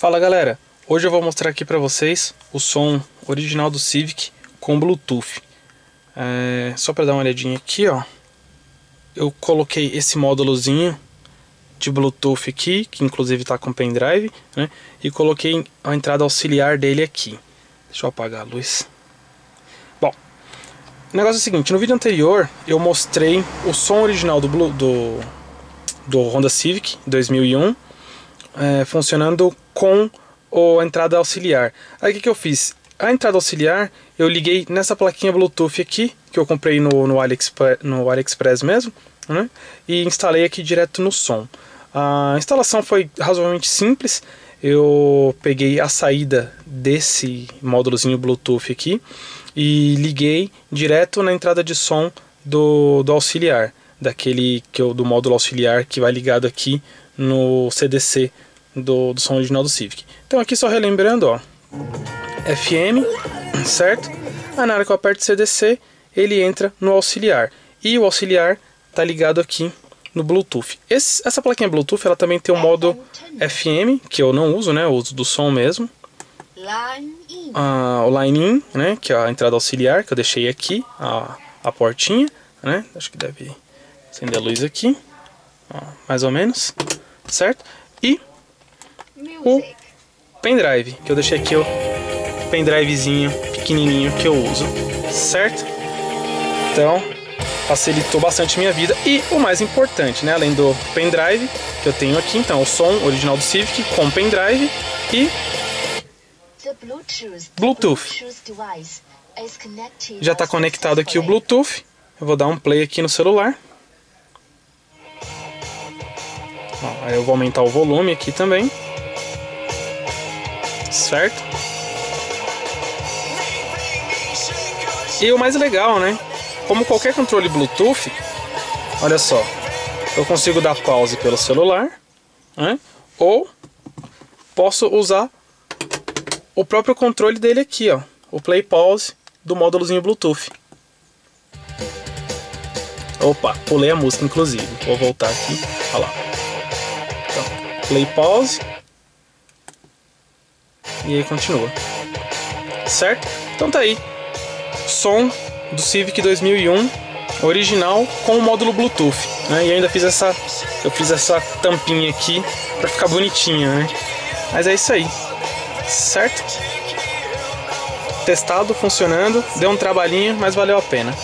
Fala galera, hoje eu vou mostrar aqui pra vocês o som original do Civic com Bluetooth. Só pra dar uma olhadinha aqui, ó, eu coloquei esse módulozinho de Bluetooth aqui, que inclusive tá com pendrive, né? E coloquei a entrada auxiliar dele aqui. Deixa eu apagar a luz. Bom, o negócio é o seguinte, no vídeo anterior eu mostrei o som original do Honda Civic 2001 funcionando com a entrada auxiliar. Aí o que eu fiz? A entrada auxiliar eu liguei nessa plaquinha Bluetooth aqui, que eu comprei no AliExpress mesmo, né? E instalei aqui direto no som. A instalação foi razoavelmente simples. Eu peguei a saída desse módulozinho Bluetooth aqui e liguei direto na entrada de som do auxiliar, do módulo auxiliar que vai ligado aqui no CDC do som original do Civic. Então aqui só relembrando, ó, FM, certo? Aí na hora que eu aperto CDC, ele entra no auxiliar. E o auxiliar tá ligado aqui no Bluetooth. Essa plaquinha Bluetooth, ela também tem o modo FM, que eu não uso, né? Eu uso do som mesmo. O line in, né? Que é a entrada auxiliar, que eu deixei aqui, a portinha, né? Acho que deve acender a luz aqui, ó, mais ou menos, certo? E o pendrive, que eu deixei aqui, o pendrivezinho pequenininho que eu uso, certo? Então facilitou bastante minha vida. E o mais importante, né, além do pendrive que eu tenho aqui, então o som original do Civic com pendrive e Bluetooth. Já está conectado aqui o Bluetooth. Eu vou dar um play aqui no celular. Ó, aí eu vou aumentar o volume aqui também, certo? E o mais legal, né? Como qualquer controle Bluetooth, olha só, eu consigo dar pause pelo celular, né? Ou posso usar o próprio controle dele aqui, ó, o play pause do módulozinho Bluetooth. Opa, pulei a música inclusive, vou voltar aqui, olha lá. Então, play pause e aí continua, certo? Então tá aí, som do Civic 2001 original com o módulo Bluetooth, né? E ainda fiz essa tampinha aqui para ficar bonitinha, né? Mas é isso aí, certo? Testado, funcionando, deu um trabalhinho, mas valeu a pena.